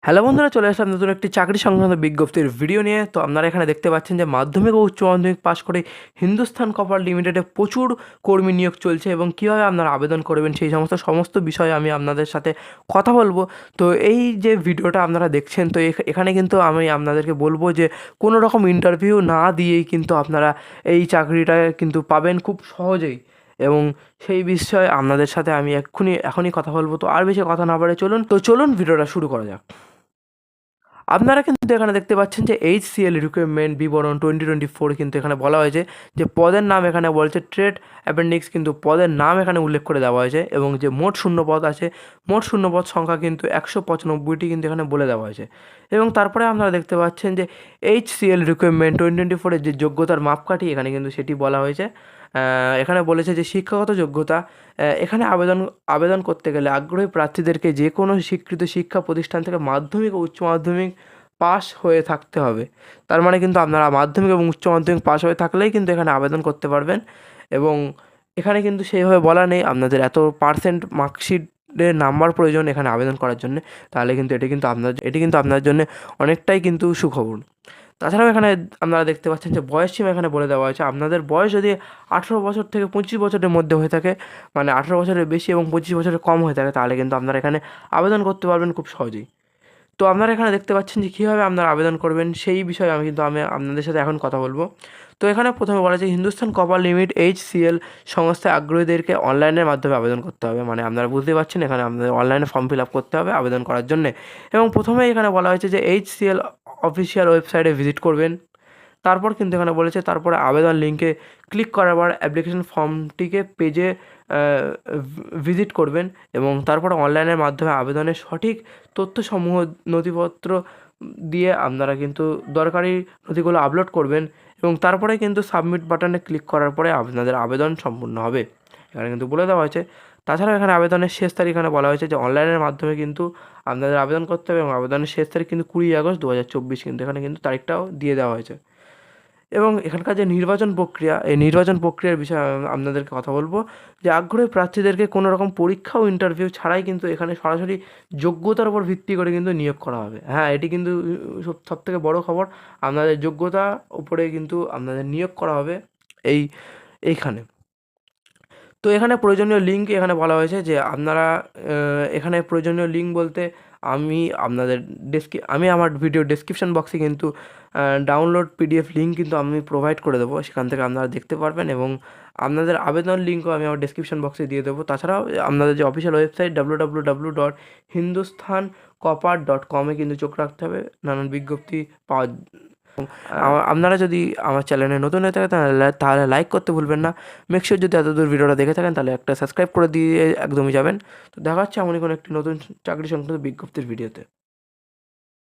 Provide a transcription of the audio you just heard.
Hello বন্ধুরা, চলে আসলাম নতুন একটি চাকরি সংক্রান্ত বিজ্ঞপ্তির ভিডিও নিয়ে। তো আপনারা এখানে দেখতে পাচ্ছেন যে মাধ্যমিক ও উচ্চ মাধ্যমিক পাশ করে হিন্দুস্থান কপার লিমিটেডে প্রচুর কর্মী নিয়োগ চলছে এবং কীভাবে আপনারা আবেদন করবেন সেই সমস্ত বিষয়ে আমি আপনাদের সাথে কথা বলবো। তো এই যে ভিডিওটা আপনারা দেখছেন, তো এখানে কিন্তু আমি আপনাদেরকে বলবো যে কোনো রকম ইন্টারভিউ না দিয়েই কিন্তু আপনারা এই চাকরিটা কিন্তু পাবেন খুব সহজেই, এবং সেই বিষয়ে আপনাদের সাথে আমি এখনই কথা বলবো। তো আর বেশি কথা না বাড়ে চলুন ভিডিওটা শুরু করা যাক। আপনারা কিন্তু এখানে দেখতে পাচ্ছেন যে HCL রিক্রুটমেন্ট বিবরণ 2024 কিন্তু এখানে বলা হয়েছে যে পদের নাম এখানে বলছে ট্রেড অ্যাপেন্ডিক্স, কিন্তু পদের নাম এখানে উল্লেখ করে দেওয়া হয়েছে, এবং যে মোট শূন্যপদ আছে, মোট শূন্যপদ সংখ্যা কিন্তু 195টি কিন্তু এখানে বলে দেওয়া হয়েছে। এবং তারপরে আপনারা দেখতে পাচ্ছেন যে HCL রিক্রুটমেন্ট 2024-এর যে যোগ্যতার মাপকাঠি এখানে কিন্তু সেটি বলা হয়েছে। এখানে বলেছে যে শিক্ষাগত যোগ্যতা, এখানে আবেদন করতে গেলে আগ্রহী প্রার্থীদেরকে যে কোনো স্বীকৃত শিক্ষা প্রতিষ্ঠান থেকে মাধ্যমিক ও উচ্চ মাধ্যমিক পাস হয়ে থাকতে হবে। তার মানে কিন্তু আপনারা মাধ্যমিক এবং উচ্চ মাধ্যমিক পাস হয়ে থাকলেই কিন্তু এখানে আবেদন করতে পারবেন। এবং এখানে কিন্তু সেইভাবে বলা নেই আপনাদের এত পার্সেন্ট মার্কশিটের নাম্বার প্রয়োজন এখানে আবেদন করার জন্যে, তাহলে কিন্তু এটি কিন্তু আপনার জন্যে অনেকটাই কিন্তু সুখবর। তাছাড়াও এখানে আপনারা দেখতে পাচ্ছেন যে বয়স সীমা এখানে বলে দেওয়া হয়েছে। আপনাদের বয়স যদি 18 বছর থেকে 25 বছরের মধ্যে হয়ে থাকে, মানে 18 বছরের বেশি এবং 25 বছরের কম হয়ে থাকে, তাহলে কিন্তু আপনারা এখানে আবেদন করতে পারবেন খুব সহজেই। তো আপনারা এখানে দেখতে পাচ্ছেন যে কীভাবে আপনারা আবেদন করবেন সেই বিষয়ে আমি আপনাদের সাথে এখন কথা বলবো। তো এখানে প্রথমে বলা যায় হিন্দুস্তান কপার লিমিট HCL সংস্থায় আগ্রহীদেরকে অনলাইনের মাধ্যমে আবেদন করতে হবে। মানে আপনারা বুঝতে পারছেন এখানে আপনাদের অনলাইনে ফর্ম ফিল আপ করতে হবে আবেদন করার জন্যে। এবং প্রথমেই এখানে বলা হয়েছে যে HCL অফিসিয়াল ওয়েবসাইটে ভিজিট করবেন। তারপর কিন্তু এখানে বলেছে তারপরে আবেদন লিঙ্কে ক্লিক করার পর অ্যাপ্লিকেশন ফর্মটিকে পেজে ভিজিট করবেন, এবং তারপরে অনলাইনের মাধ্যমে আবেদনের সঠিক তথ্যসমূহ নথিপত্র দিয়ে আপনারা কিন্তু দরকারি নথিগুলো আপলোড করবেন, এবং তারপরে কিন্তু সাবমিট বাটনে ক্লিক করার পরে আপনাদের আবেদন সম্পূর্ণ হবে, এখানে কিন্তু বলে দেওয়া হয়েছে। তাছাড়াও এখানে আবেদনের শেষ তারিখ এখানে বলা হয়েছে যে অনলাইনের মাধ্যমে কিন্তু আপনাদের আবেদন করতে হবে, এবং আবেদনের শেষ তারিখ কিন্তু 20 আগস্ট 2024 কিন্তু এখানে কিন্তু তারিখটাও দিয়ে দেওয়া হয়েছে। এবং এখানকার যে নির্বাচন প্রক্রিয়া, এই নির্বাচন প্রক্রিয়ার বিষয়ে আপনাদেরকে কথা বলবো যে আগ্রহী প্রার্থীদেরকে কোনো রকম পরীক্ষা ও ইন্টারভিউ ছাড়াই কিন্তু এখানে সরাসরি যোগ্যতার উপর ভিত্তি করে কিন্তু নিয়োগ করা হবে। হ্যাঁ, এটি কিন্তু সবথেকে বড় খবর, আপনাদের যোগ্যতা উপরে কিন্তু আপনাদের নিয়োগ করা হবে এইখানে। তো এখানে প্রয়োজনীয় লিঙ্ক এখানে বলা হয়েছে যে আপনারা এখানে প্রয়োজনীয় লিঙ্ক বলতে আমি আমার ভিডিও ডেসক্রিপশন বক্সে কিন্তু ডাউনলোড PDF লিঙ্ক কিন্তু আমি প্রোভাইড করে দেবো, সেখান থেকে আপনারা দেখতে পারবেন, এবং আপনাদের আবেদন লিঙ্কও আমি আমার ডেসক্রিপশন বক্সে দিয়ে দেবো। তাছাড়াও আপনাদের যে অফিসিয়াল ওয়েবসাইট www.hindusthankopar.com কিন্তু চোখ রাখতে হবে, নানান বিজ্ঞপ্তি পাওয়া। আপনারা যদি আমার চ্যানেলে নতুন হয়ে থাকেন তাহলে লাইক করতে ভুলবেন না। মেক শিওর যদি এতদূর ভিডিওটা দেখে থাকেন তাহলে একটা সাবস্ক্রাইব করে দিয়ে একদমই যাবেন। তো দেখা হচ্ছে এমনই কোনো একটি নতুন চাকরি সংক্রান্ত বিজ্ঞপ্তির ভিডিওতে।